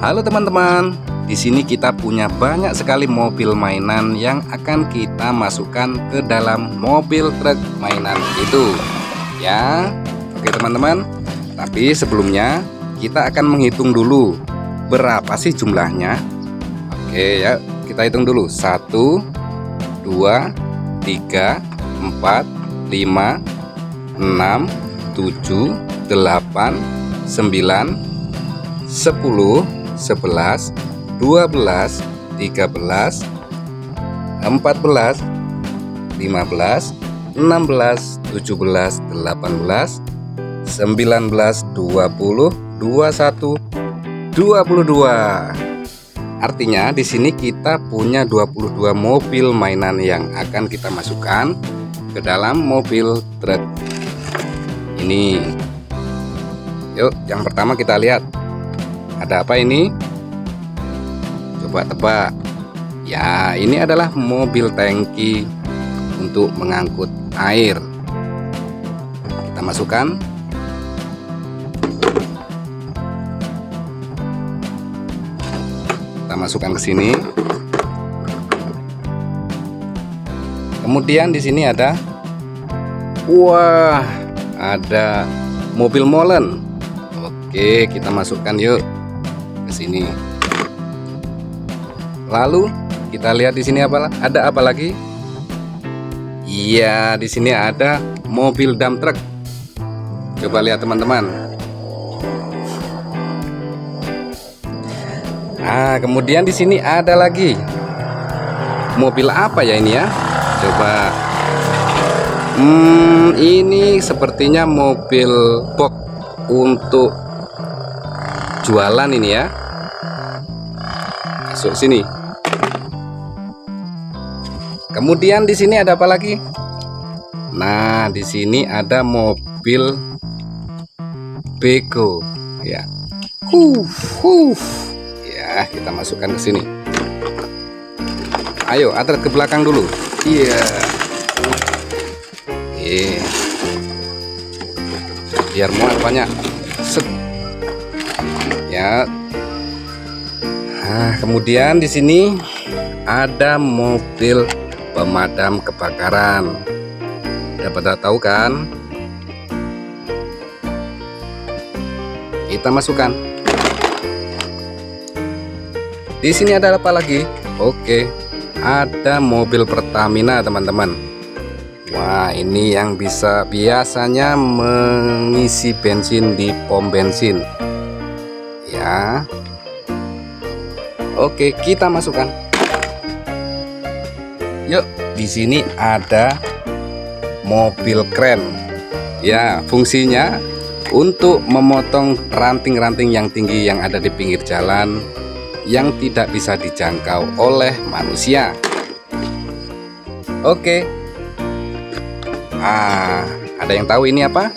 Halo teman-teman, di sini kita punya banyak sekali mobil mainan yang akan kita masukkan ke dalam mobil truk mainan itu. Ya, oke teman-teman. Tapi sebelumnya kita akan menghitung dulu berapa sih jumlahnya. Oke ya, kita hitung dulu. 1, 2, 3, 4, 5, 6, 7, 8, 9, 10, 11, 12, 13, 14, 15, 16, 17, 18, 19, 20, 21, 22. Artinya di sini kita punya 22 mobil mainan yang akan kita masukkan ke dalam mobil truk ini. Yuk, yang pertama kita lihat. Ada apa ini? Coba tebak. Ya, ini adalah mobil tangki untuk mengangkut air. Kita masukkan. Kita masukkan ke sini. Kemudian di sini ada, wah, ada mobil molen. Oke, kita masukkan yuk ke sini. Lalu kita lihat di sini ada apa lagi? Iya, di sini ada mobil dump truck. Coba lihat teman-teman. Nah, kemudian di sini ada lagi mobil apa ya ini ya? Coba. Ini sepertinya mobil box untuk jualan ini ya. Masuk sini. Kemudian di sini ada apa lagi? Nah, di sini ada mobil bego ya. Ya, kita masukkan ke sini. Ayo, atur ke belakang dulu. Iya. Biar muat banyak. Set. Ya. Nah, kemudian di sini ada mobil pemadam kebakaran. Udah pada tahu kan? Kita masukkan. Di sini ada apa lagi? Oke, ada mobil Pertamina, teman-teman. Wah, ini yang biasanya mengisi bensin di pom bensin. Ya. Oke, kita masukkan. Yuk, di sini ada mobil kren. Ya, fungsinya untuk memotong ranting-ranting yang tinggi yang ada di pinggir jalan yang tidak bisa dijangkau oleh manusia. Oke. Ada yang tahu ini apa?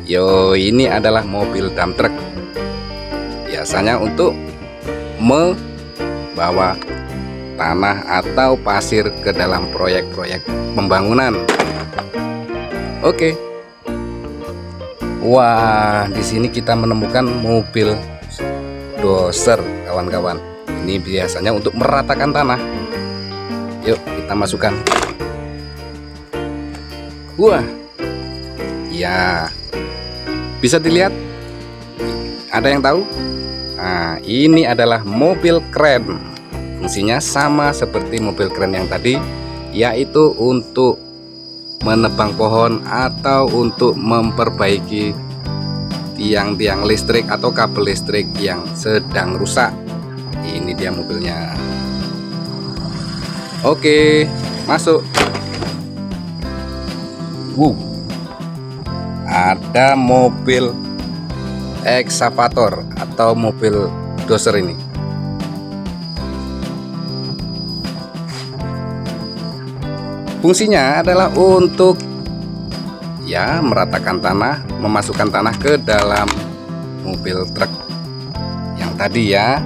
Yo, ini adalah mobil dump truck. Biasanya untuk membawa tanah atau pasir ke dalam proyek-proyek pembangunan. Oke. Wah, di sini kita menemukan mobil doser, kawan-kawan. Ini biasanya untuk meratakan tanah. Yuk, kita masukkan. Wah. Ya. Bisa dilihat? Ada yang tahu? Nah, ini adalah mobil kren. Fungsinya sama seperti mobil kren yang tadi, yaitu untuk menebang pohon atau untuk memperbaiki tiang-tiang listrik atau kabel listrik yang sedang rusak. Ini dia mobilnya. Oke, masuk. Ada mobil ekskavator atau mobil doser ini. Fungsinya adalah untuk ya meratakan tanah, memasukkan tanah ke dalam mobil truk yang tadi ya.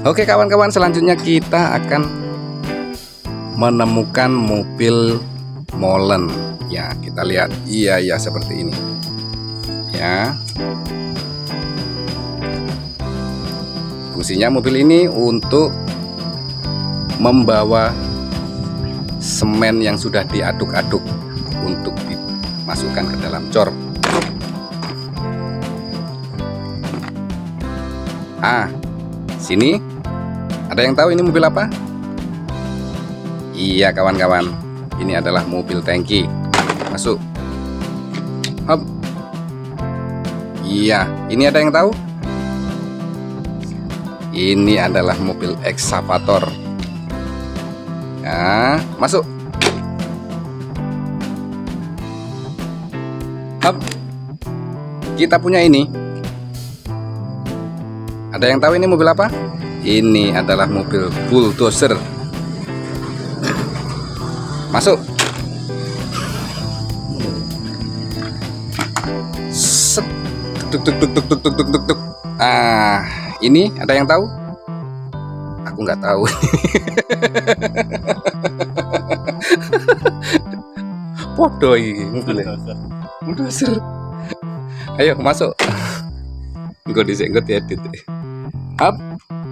Oke kawan-kawan, selanjutnya kita akan menemukan mobil molen. Ya, kita lihat. Iya, ya seperti ini. Ya. Fungsinya mobil ini untuk membawa semen yang sudah diaduk-aduk untuk dimasukkan ke dalam cor. Sini ada yang tahu ini mobil apa? Iya kawan-kawan, ini adalah mobil tangki. Masuk. Hop. Iya, ini ada yang tahu? Ini adalah mobil ekskavator. Nah, masuk. Hop. Kita punya ini. Ada yang tahu ini mobil apa? Ini adalah mobil bulldozer. Masuk. Set. Tuk tuk tuk tuk tuk tuk tuk tuk tuk. Ini ada yang tahu? Aku nggak tahu. Podo ini mobilnya. Bulldozer. Ayo masuk. Gue diedit. Up.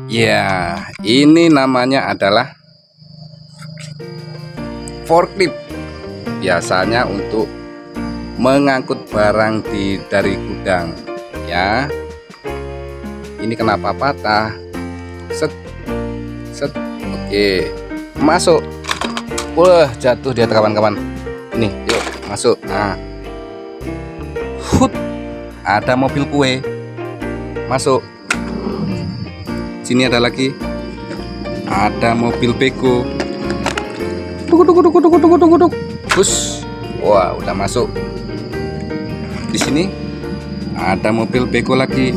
Ya, ini namanya adalah forklift. Biasanya untuk mengangkut barang dari gudang. Ya. Ini kenapa patah? Set. Set. Oke. Masuk. Wah, jatuh dia kawan-kawan. Ini, yuk masuk. Nah. Hut. Ada mobil kue. Masuk. Sini ada lagi. Ada mobil beko. Tuk. Bus. Wah, udah masuk. Di sini ada mobil beko lagi.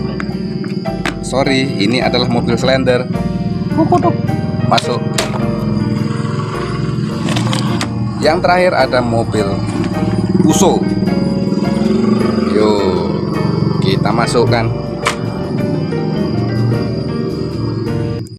Sorry, ini adalah mobil slender. Masuk. Yang terakhir ada mobil puso. Yo, kita masukkan.